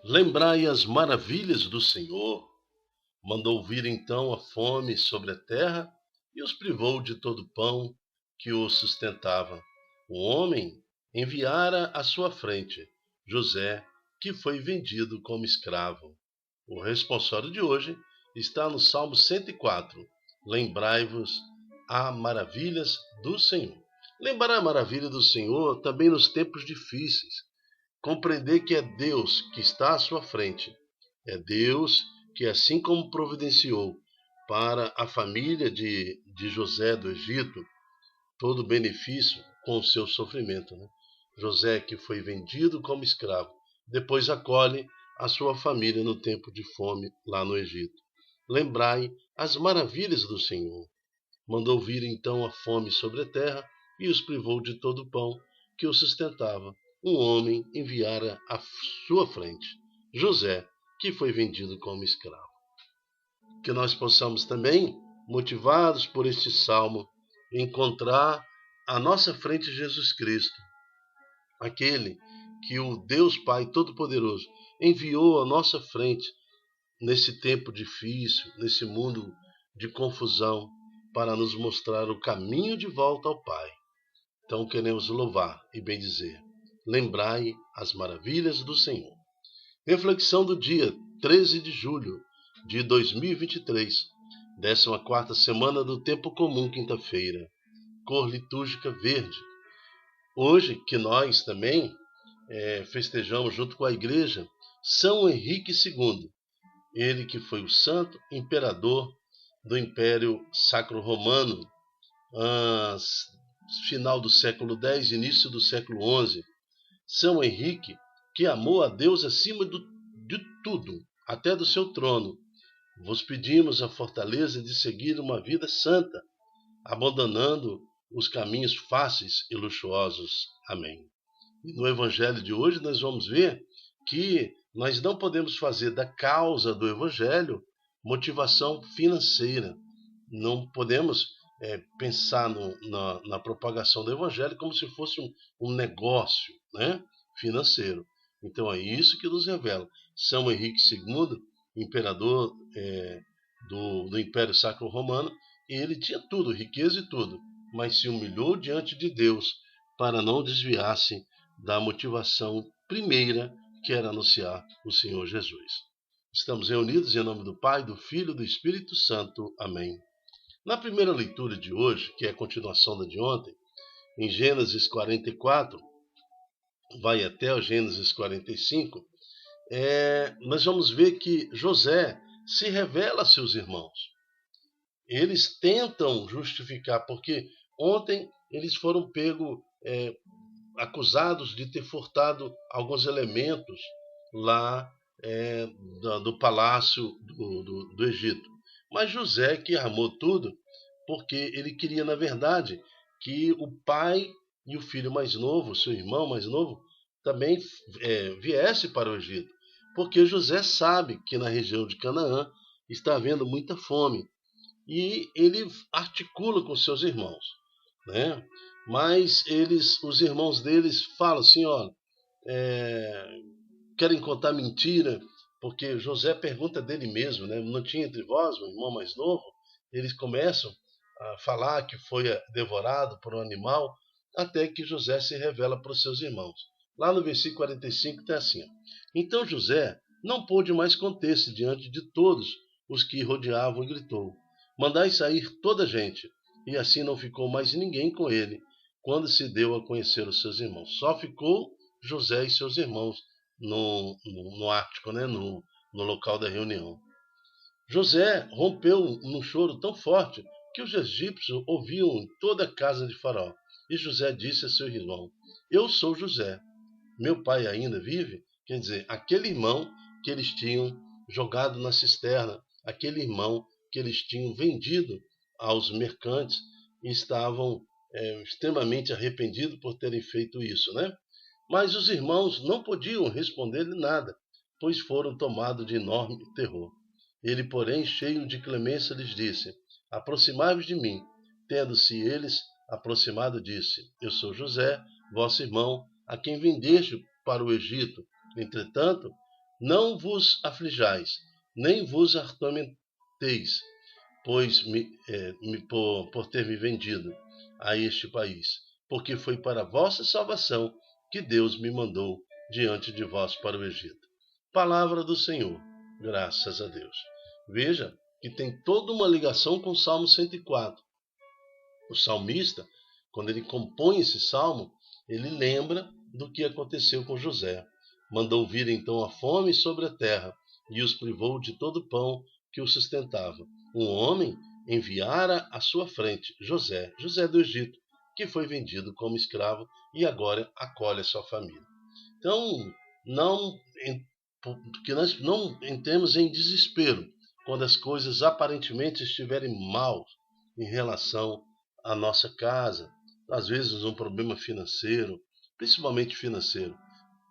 Lembrai as maravilhas do Senhor. Mandou vir então a fome sobre a terra e os privou de todo o pão que os sustentava. O homem enviara à sua frente José, que foi vendido como escravo. O responsório de hoje está no Salmo 104. Lembrai-vos as maravilhas do Senhor. Lembrar a maravilha do Senhor também nos tempos difíceis. Compreender que é Deus que está à sua frente. É Deus que, assim como providenciou para a família de José do Egito todo o benefício com o seu sofrimento, né? José, que foi vendido como escravo, depois acolhe a sua família no tempo de fome lá no Egito. Lembrai as maravilhas do Senhor. Mandou vir então a fome sobre a terra e os privou de todo o pão que o sustentava. Um homem enviara à sua frente José, que foi vendido como escravo. Que nós possamos também, motivados por este salmo, encontrar à nossa frente Jesus Cristo, aquele que o Deus Pai Todo-Poderoso enviou à nossa frente nesse tempo difícil, nesse mundo de confusão, para nos mostrar o caminho de volta ao Pai. Então queremos louvar e bendizer. Lembrai as maravilhas do Senhor. Reflexão do dia 13 de julho de 2023, 14ª semana do Tempo Comum, quinta-feira. Cor litúrgica verde. Hoje que nós também festejamos junto com a igreja São Henrique II, ele que foi o santo imperador do Império Sacro-Romano, final do século X, início do século XI. São Henrique, que amou a Deus acima de tudo, até do seu trono. Vos pedimos a fortaleza de seguir uma vida santa, abandonando os caminhos fáceis e luxuosos. Amém. E no Evangelho de hoje nós vamos ver que nós não podemos fazer da causa do Evangelho motivação financeira. Não podemos pensar na propagação do Evangelho como se fosse um negócio, né, financeiro. Então é isso que nos revela. São Henrique II, imperador do Império Sacro-Romano, e ele tinha tudo, riqueza e tudo, mas se humilhou diante de Deus para não desviar-se da motivação primeira, que era anunciar o Senhor Jesus. Estamos reunidos em nome do Pai, do Filho e do Espírito Santo. Amém. Na primeira leitura de hoje, que é a continuação da de ontem, em Gênesis 44, vai até o Gênesis 45, nós vamos ver que José se revela a seus irmãos. Eles tentam justificar, porque ontem eles foram acusados de ter furtado alguns elementos lá do palácio do Egito. Mas José que armou tudo, porque ele queria, na verdade, que o pai e o filho mais novo, seu irmão mais novo, também viesse para o Egito. Porque José sabe que na região de Canaã está havendo muita fome. E ele articula com seus irmãos, né? Mas os irmãos deles falam assim, ó, querem contar mentira, porque José pergunta dele mesmo, né? Não tinha entre vós um irmão mais novo? Eles começam a falar que foi devorado por um animal, até que José se revela para os seus irmãos. Lá no versículo 45 está assim, ó, então José não pôde mais conter-se diante de todos os que rodeavam e gritou, mandai sair toda a gente. E assim não ficou mais ninguém com ele, quando se deu a conhecer os seus irmãos. Só ficou José e seus irmãos no ático, né? no local da reunião. José rompeu num choro tão forte que os egípcios ouviam em toda a casa de Faraó. E José disse a seu irmão, eu sou José, meu pai ainda vive? Quer dizer, aquele irmão que eles tinham jogado na cisterna, aquele irmão que eles tinham vendido aos mercantes e estavam extremamente arrependidos por terem feito isso, né? Mas os irmãos não podiam responder-lhe nada, pois foram tomados de enorme terror. Ele, porém, cheio de clemência, lhes disse, aproximai-vos de mim. Tendo-se eles aproximado, disse, eu sou José, vosso irmão, a quem vendeste para o Egito. Entretanto, Não vos aflijais, nem vos atormenteis, pois por ter me vendido a este país, porque foi para a vossa salvação que Deus me mandou diante de vós para o Egito. Palavra do Senhor, graças a Deus. Veja que tem toda uma ligação com o Salmo 104. O salmista, quando ele compõe esse salmo, ele lembra do que aconteceu com José. Mandou vir então a fome sobre a terra e os privou de todo o pão que o sustentava. Um homem enviara à sua frente José do Egito, que foi vendido como escravo e agora acolhe a sua família. Então, que nós não entremos em desespero quando as coisas aparentemente estiverem mal em relação à nossa casa, às vezes um problema financeiro, principalmente financeiro.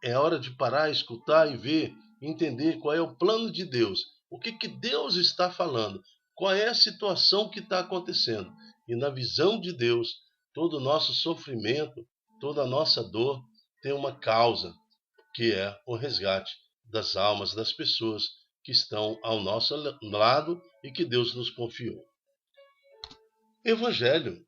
É hora de parar, escutar e ver, entender qual é o plano de Deus, o que Deus está falando, qual é a situação que está acontecendo. E na visão de Deus, todo o nosso sofrimento, toda a nossa dor tem uma causa, que é o resgate das almas das pessoas que estão ao nosso lado e que Deus nos confiou. Evangelho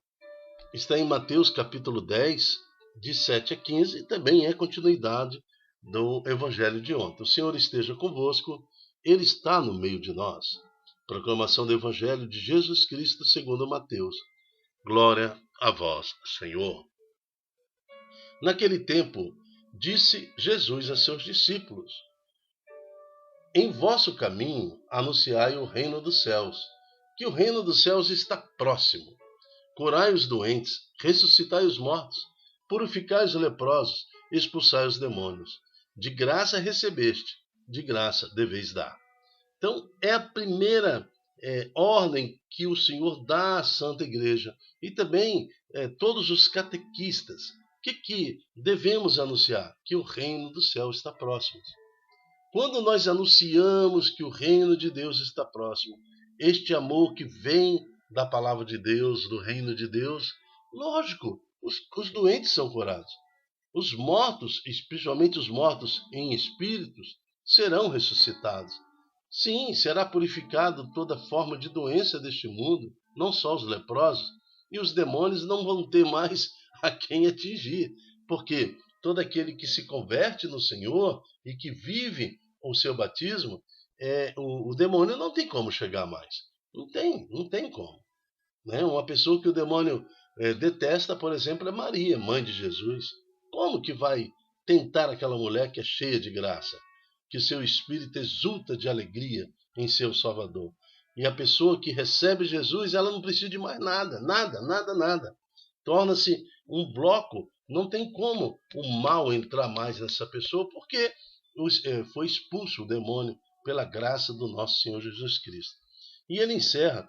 está em Mateus capítulo 10, de 7 a 15, e também é continuidade do Evangelho de ontem. O Senhor esteja convosco, Ele está no meio de nós. Proclamação do Evangelho de Jesus Cristo segundo Mateus. Glória a vós, Senhor. Naquele tempo, disse Jesus a seus discípulos: Em vosso caminho anunciai o reino dos céus, que o reino dos céus está próximo. Curai os doentes, ressuscitai os mortos, purificai os leprosos, expulsai os demônios. De graça recebeste, de graça deveis dar. Então, é a primeira ordem que o Senhor dá à Santa Igreja e também todos os catequistas. O que devemos anunciar? Que o reino do céu está próximo. Quando nós anunciamos que o reino de Deus está próximo, este amor que vem da palavra de Deus, do reino de Deus, lógico, os doentes são curados. Os mortos, especialmente os mortos em espíritos, serão ressuscitados. Sim, será purificado toda forma de doença deste mundo, não só os leprosos, e os demônios não vão ter mais a quem atingir, porque todo aquele que se converte no Senhor e que vive o seu batismo, o demônio não tem como chegar mais. Não tem como. Né? Uma pessoa que o demônio detesta, por exemplo, é Maria, mãe de Jesus. Como que vai tentar aquela mulher que é cheia de graça? Que seu espírito exulta de alegria em seu Salvador. E a pessoa que recebe Jesus, ela não precisa de mais nada, nada. Torna-se um bloco, não tem como o mal entrar mais nessa pessoa, porque foi expulso o demônio pela graça do nosso Senhor Jesus Cristo. E ele encerra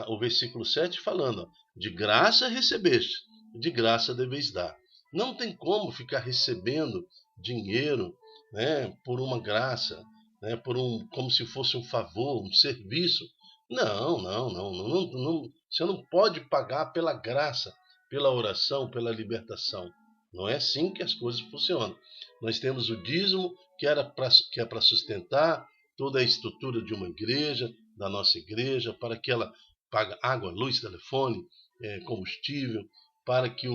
o versículo 7 falando: de graça recebeste, de graça deveis dar. Não tem como ficar recebendo dinheiro, né, por uma graça, né, como se fosse um favor, um serviço. Não. Você não pode pagar pela graça, pela oração, pela libertação. Não é assim que as coisas funcionam. Nós temos o dízimo, que é para sustentar toda a estrutura de uma igreja, da nossa igreja, para que ela pague água, luz, telefone, combustível, para que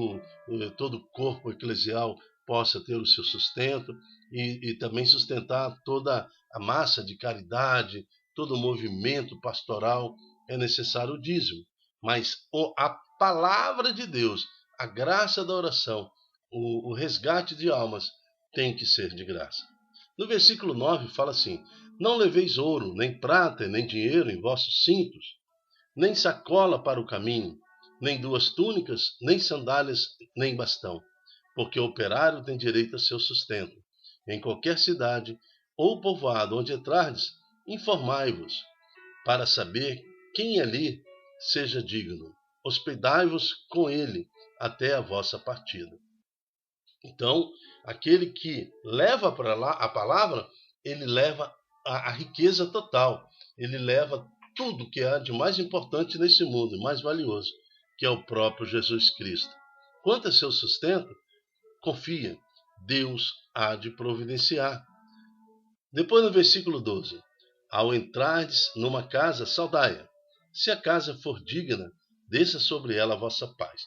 todo o corpo eclesial possa ter o seu sustento e também sustentar toda a massa de caridade, todo o movimento pastoral. É necessário o dízimo. Mas a palavra de Deus, a graça da oração, o resgate de almas tem que ser de graça. No versículo 9 fala assim: não leveis ouro, nem prata, nem dinheiro em vossos cintos, nem sacola para o caminho, nem duas túnicas, nem sandálias, nem bastão, porque o operário tem direito a seu sustento. Em qualquer cidade ou povoado onde entrardes, informai-vos, para saber quem ali seja digno. Hospedai-vos com ele até a vossa partida. Então, aquele que leva para lá a palavra, ele leva a riqueza total. Ele leva tudo que há de mais importante nesse mundo, mais valioso, que é o próprio Jesus Cristo. Quanto a seu sustento, confia, Deus há de providenciar. Depois no versículo 12. Ao entrardes numa casa, saudai-a. Se a casa for digna, desça sobre ela a vossa paz.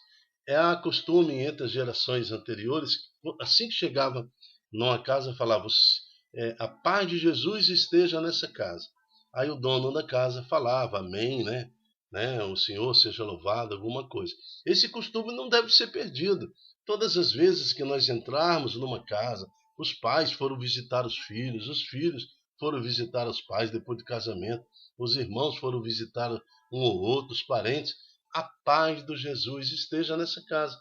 É costume entre as gerações anteriores, assim que chegava numa casa, falava, a paz de Jesus esteja nessa casa. Aí o dono da casa falava, amém, né? O Senhor seja louvado, alguma coisa. Esse costume não deve ser perdido. Todas as vezes que nós entrarmos numa casa, os pais foram visitar os filhos foram visitar os pais depois do casamento, os irmãos foram visitar um ou outro, os parentes. A paz do Jesus esteja nessa casa.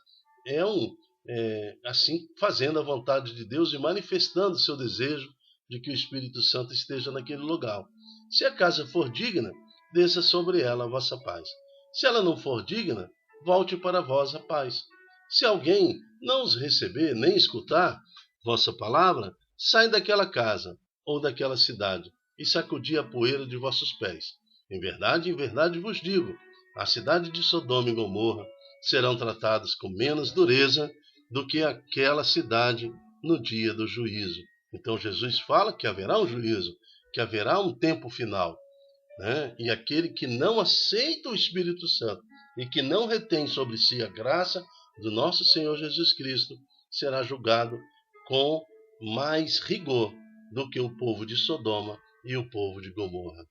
Assim, fazendo a vontade de Deus e manifestando o seu desejo de que o Espírito Santo esteja naquele lugar. Se a casa for digna, desça sobre ela a vossa paz. Se ela não for digna, volte para vós a paz. Se alguém não os receber, nem escutar vossa palavra, sai daquela casa ou daquela cidade e sacudi a poeira de vossos pés. Em verdade vos digo, a cidade de Sodoma e Gomorra serão tratadas com menos dureza do que aquela cidade no dia do juízo. Então Jesus fala que haverá um juízo, que haverá um tempo final, né? E aquele que não aceita o Espírito Santo e que não retém sobre si a graça do nosso Senhor Jesus Cristo será julgado com mais rigor do que o povo de Sodoma e o povo de Gomorra.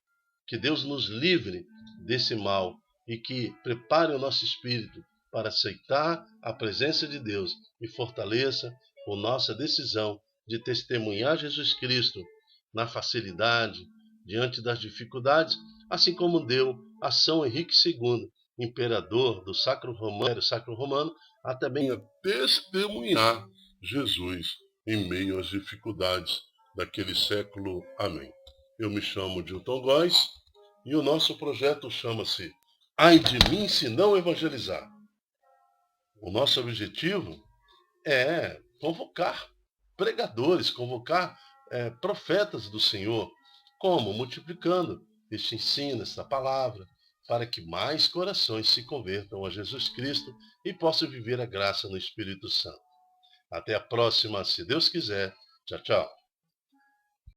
Que Deus nos livre desse mal e que prepare o nosso espírito para aceitar a presença de Deus e fortaleça a nossa decisão de testemunhar Jesus Cristo na facilidade, diante das dificuldades, assim como deu a São Henrique II, imperador do Sacro Romano, a também testemunhar Jesus em meio às dificuldades daquele século. Amém. Eu me chamo Dilton Góes e o nosso projeto chama-se Ai de mim se não evangelizar. O nosso objetivo é convocar pregadores, convocar profetas do Senhor. Como? Multiplicando este ensino, esta palavra, para que mais corações se convertam a Jesus Cristo e possam viver a graça no Espírito Santo. Até a próxima, se Deus quiser. Tchau, tchau.